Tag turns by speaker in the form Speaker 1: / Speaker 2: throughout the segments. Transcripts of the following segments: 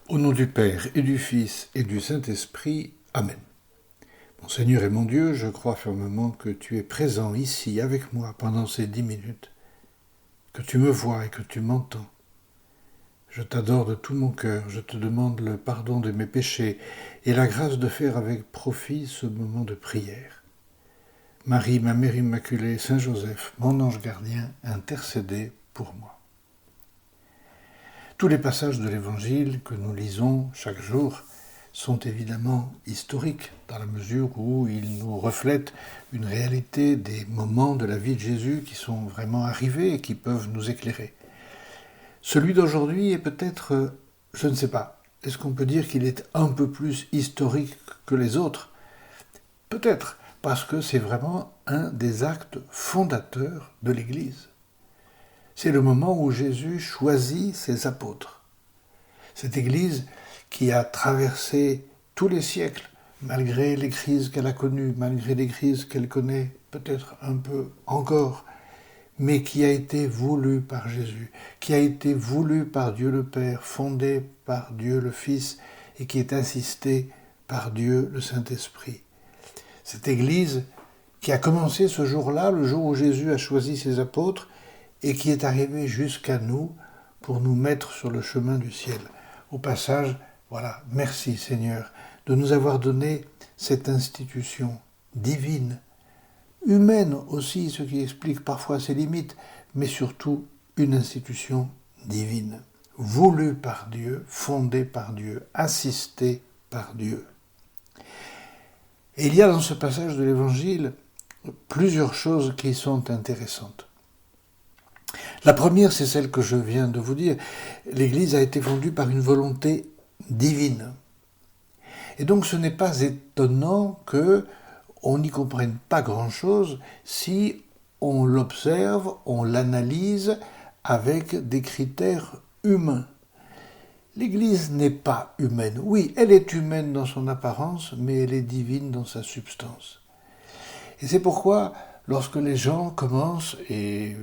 Speaker 1: Au nom du Père et du Fils et du Saint-Esprit. Amen. Mon Seigneur et mon Dieu, je crois fermement que tu es présent ici avec moi pendant ces 10 minutes, que tu me vois et que tu m'entends. Je t'adore de tout mon cœur, je te demande le pardon de mes péchés et la grâce de faire avec profit ce moment de prière. Marie, ma Mère Immaculée, Saint Joseph, mon ange gardien, intercédez pour moi. Tous les passages de l'Évangile que nous lisons chaque jour sont évidemment historiques, dans la mesure où ils nous reflètent une réalité des moments de la vie de Jésus qui sont vraiment arrivés et qui peuvent nous éclairer. Celui d'aujourd'hui est peut-être, je ne sais pas, est-ce qu'on peut dire qu'il est un peu plus historique que les autres ? Peut-être, parce que c'est vraiment un des actes fondateurs de l'Église. C'est le moment où Jésus choisit ses apôtres. Cette Église qui a traversé tous les siècles, malgré les crises qu'elle a connues, malgré les crises qu'elle connaît peut-être un peu encore, mais qui a été voulue par Jésus, qui a été voulue par Dieu le Père, fondée par Dieu le Fils et qui est assistée par Dieu le Saint-Esprit. Cette Église qui a commencé ce jour-là, le jour où Jésus a choisi ses apôtres, et qui est arrivée jusqu'à nous pour nous mettre sur le chemin du ciel. Au passage, voilà, merci Seigneur de nous avoir donné cette institution divine, humaine aussi, ce qui explique parfois ses limites, mais surtout une institution divine, voulue par Dieu, fondée par Dieu, assistée par Dieu. Et il y a dans ce passage de l'Évangile plusieurs choses qui sont intéressantes. La première, c'est celle que je viens de vous dire. L'Église a été fondue par une volonté divine. Et donc ce n'est pas étonnant qu'on n'y comprenne pas grand-chose si on l'observe, on l'analyse avec des critères humains. L'Église n'est pas humaine. Oui, elle est humaine dans son apparence, mais elle est divine dans sa substance. Et c'est pourquoi, lorsque les gens commencent, et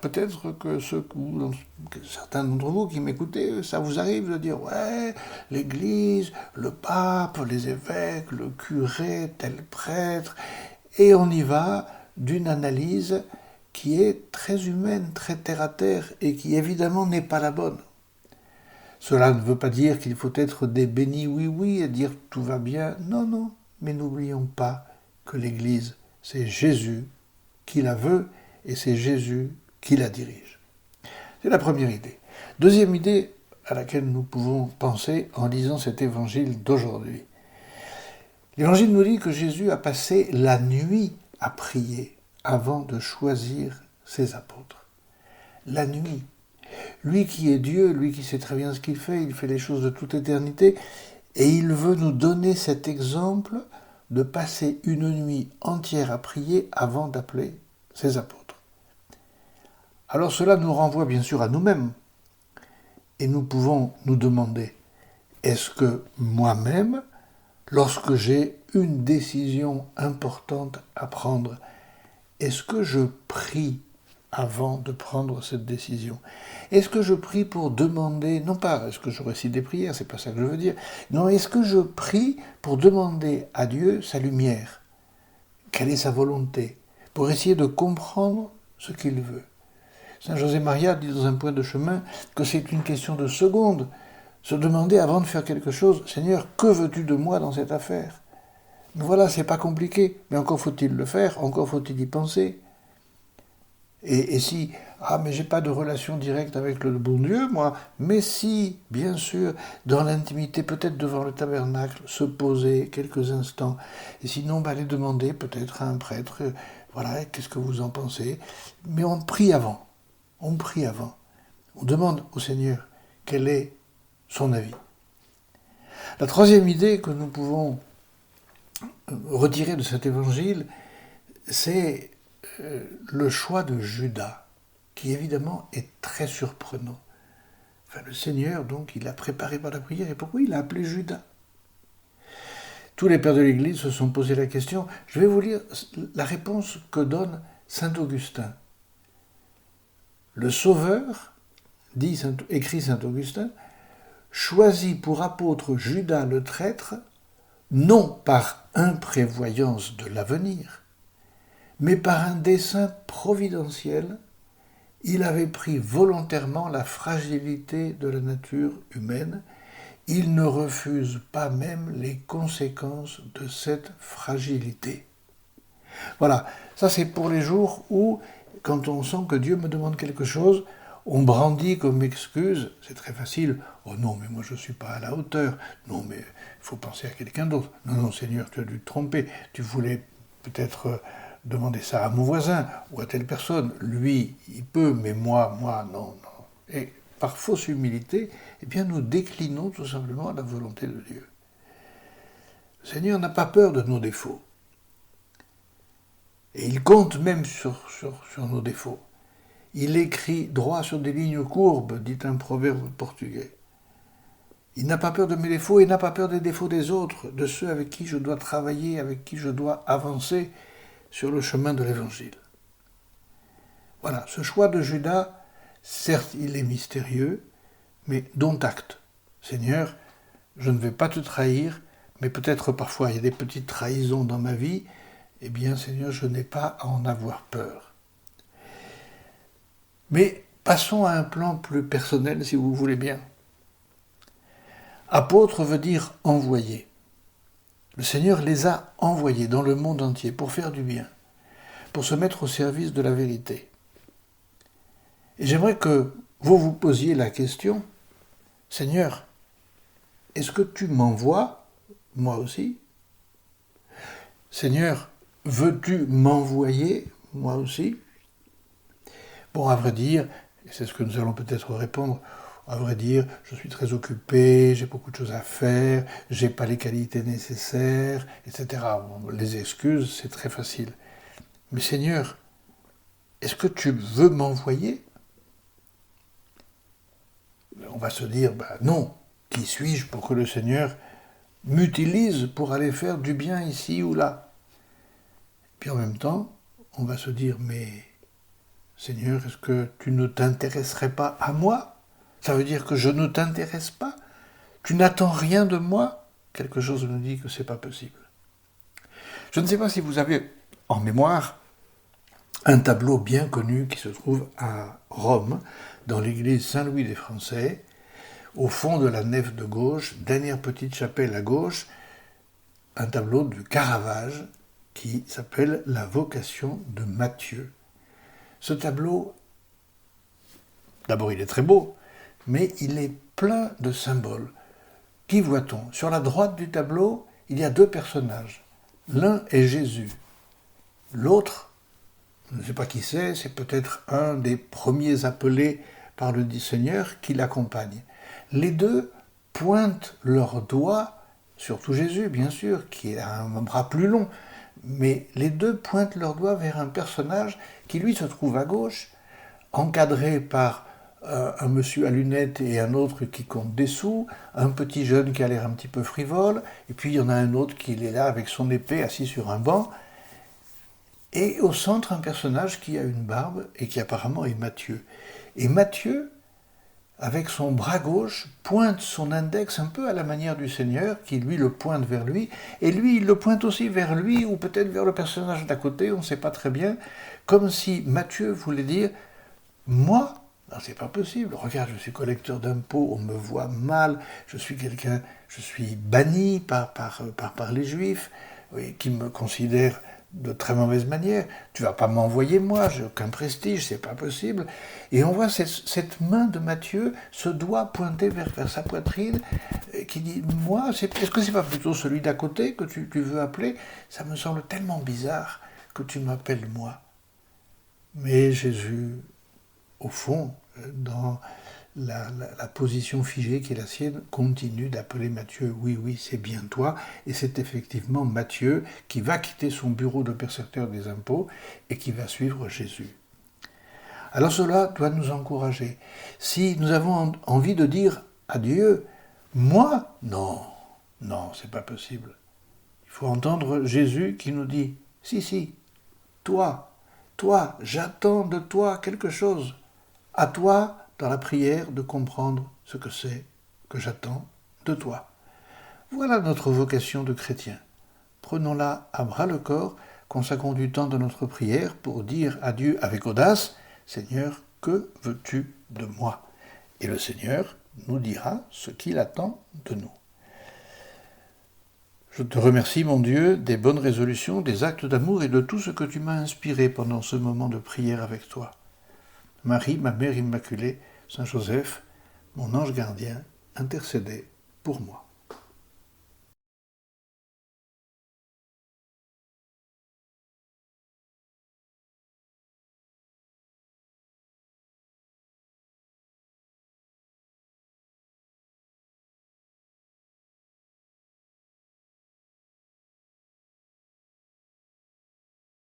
Speaker 1: peut-être que certains d'entre vous qui m'écoutez, ça vous arrive de dire « Ouais, l'Église, le pape, les évêques, le curé, tel prêtre », et on y va d'une analyse qui est très humaine, très terre-à-terre, et qui évidemment n'est pas la bonne. Cela ne veut pas dire qu'il faut être des bénis oui-oui et dire « tout va bien ». Non, non, mais n'oublions pas que l'Église, c'est Jésus qui la veut et c'est Jésus qui la dirige. C'est la première idée. Deuxième idée à laquelle nous pouvons penser en lisant cet évangile d'aujourd'hui. L'évangile nous dit que Jésus a passé la nuit à prier avant de choisir ses apôtres. La nuit. Lui qui est Dieu, lui qui sait très bien ce qu'il fait, il fait les choses de toute éternité, et il veut nous donner cet exemple de passer une nuit entière à prier avant d'appeler ses apôtres. Alors cela nous renvoie bien sûr à nous-mêmes. Et nous pouvons nous demander, est-ce que moi-même, lorsque j'ai une décision importante à prendre, est-ce que je prie avant de prendre cette décision? Est-ce que je prie pour demander, non pas est-ce que je récite des prières, c'est pas ça que je veux dire, non, est-ce que je prie pour demander à Dieu sa lumière? Quelle est sa volonté? Pour essayer de comprendre ce qu'il veut. Saint José Maria dit dans un point de chemin que c'est une question de seconde. Se demander avant de faire quelque chose, Seigneur, que veux-tu de moi dans cette affaire? Voilà, c'est pas compliqué, mais encore faut-il le faire, encore faut-il y penser. Et si, mais j'ai pas de relation directe avec le bon Dieu, moi, mais si, bien sûr, dans l'intimité, peut-être devant le tabernacle, se poser quelques instants, et sinon, aller demander peut-être à un prêtre, voilà, qu'est-ce que vous en pensez? Mais on prie avant, on demande au Seigneur quel est son avis. La troisième idée que nous pouvons retirer de cet évangile, c'est le choix de Judas, qui évidemment est très surprenant. Enfin, le Seigneur, donc, il a préparé par la prière, et pourquoi il a appelé Judas? Tous les pères de l'Église se sont posé la question. Je vais vous lire la réponse que donne saint Augustin. Le Sauveur, écrit saint Augustin, choisit pour apôtre Judas le traître, non par imprévoyance de l'avenir, mais par un dessein providentiel. Il avait pris volontairement la fragilité de la nature humaine. Il ne refuse pas même les conséquences de cette fragilité. Voilà, ça c'est pour les jours où, quand on sent que Dieu me demande quelque chose, on brandit comme excuse, c'est très facile, oh non, mais moi je ne suis pas à la hauteur, non, mais il faut penser à quelqu'un d'autre, non, non, Seigneur, tu as dû te tromper, tu voulais peut-être demander ça à mon voisin ou à telle personne, lui, il peut, mais moi, non, non. Et par fausse humilité, eh bien, nous déclinons tout simplement la volonté de Dieu. Le Seigneur n'a pas peur de nos défauts. Et il compte même sur nos défauts. Il écrit droit sur des lignes courbes, dit un proverbe portugais. Il n'a pas peur de mes défauts, il n'a pas peur des défauts des autres, de ceux avec qui je dois travailler, avec qui je dois avancer sur le chemin de l'Évangile. Voilà, ce choix de Judas, certes il est mystérieux, mais dont acte. Seigneur, je ne vais pas te trahir, mais peut-être parfois il y a des petites trahisons dans ma vie, eh bien Seigneur, je n'ai pas à en avoir peur. Mais passons à un plan plus personnel, si vous voulez bien. Apôtre veut dire envoyé. Le Seigneur les a envoyés dans le monde entier pour faire du bien, pour se mettre au service de la vérité. Et j'aimerais que vous vous posiez la question, Seigneur, est-ce que tu m'envoies, moi aussi? Seigneur, veux-tu m'envoyer, moi aussi? Bon, à vrai dire, et c'est ce que nous allons peut-être répondre, à vrai dire, je suis très occupé, j'ai beaucoup de choses à faire, j'ai pas les qualités nécessaires, etc. Bon, les excuses, c'est très facile. Mais Seigneur, est-ce que tu veux m'envoyer? On va se dire, non, qui suis-je pour que le Seigneur m'utilise pour aller faire du bien ici ou là? Puis en même temps, on va se dire, mais Seigneur, est-ce que tu ne t'intéresserais pas à moi? Ça veut dire que je ne t'intéresse pas? Tu n'attends rien de moi? Quelque chose me dit que ce n'est pas possible. Je ne sais pas si vous avez en mémoire un tableau bien connu qui se trouve à Rome, dans l'église Saint-Louis des Français, au fond de la nef de gauche, dernière petite chapelle à gauche, un tableau de Caravage qui s'appelle La vocation de Matthieu. Ce tableau, d'abord il est très beau, mais il est plein de symboles. Qui voit-on? Sur la droite du tableau, il y a deux personnages. L'un est Jésus. L'autre, je ne sais pas qui c'est peut-être un des premiers appelés par le Seigneur qui l'accompagne. Les deux pointent leurs doigts, surtout Jésus, bien sûr, qui a un bras plus long, mais les deux pointent leurs doigts vers un personnage qui, lui, se trouve à gauche, encadré par un monsieur à lunettes et un autre qui compte des sous, un petit jeune qui a l'air un petit peu frivole, et puis il y en a un autre qui est là avec son épée assis sur un banc, et au centre un personnage qui a une barbe et qui apparemment est Matthieu. Et Matthieu, avec son bras gauche, pointe son index un peu à la manière du Seigneur, qui lui le pointe vers lui, et lui il le pointe aussi vers lui, ou peut-être vers le personnage d'à côté, on ne sait pas très bien, comme si Matthieu voulait dire « Moi, non, c'est pas possible. Regarde, je suis collecteur d'impôts, on me voit mal, je suis banni par les Juifs, oui, qui me considèrent de très mauvaise manière. Tu vas pas m'envoyer moi, j'ai aucun prestige, c'est pas possible. » Et on voit cette main de Matthieu, ce doigt pointé vers sa poitrine, qui dit « Moi, est-ce que c'est pas plutôt celui d'à côté que tu veux appeler? Ça me semble tellement bizarre que tu m'appelles moi. » Mais Jésus, au fond, dans la position figée qui est la sienne, continue d'appeler Matthieu. Oui, c'est bien toi. Et c'est effectivement Matthieu qui va quitter son bureau de percepteur des impôts et qui va suivre Jésus. Alors cela doit nous encourager. Si nous avons envie de dire à Dieu, moi, non, c'est pas possible. Il faut entendre Jésus qui nous dit, si, toi, j'attends de toi quelque chose. À toi, dans la prière, de comprendre ce que c'est que j'attends de toi. Voilà notre vocation de chrétien. Prenons-la à bras-le-corps, consacrons du temps dans notre prière pour dire à Dieu avec audace, « Seigneur, que veux-tu de moi ?» Et le Seigneur nous dira ce qu'il attend de nous. Je te remercie, mon Dieu, des bonnes résolutions, des actes d'amour et de tout ce que tu m'as inspiré pendant ce moment de prière avec toi. Marie, ma mère immaculée, Saint Joseph, mon ange gardien, intercédez pour moi.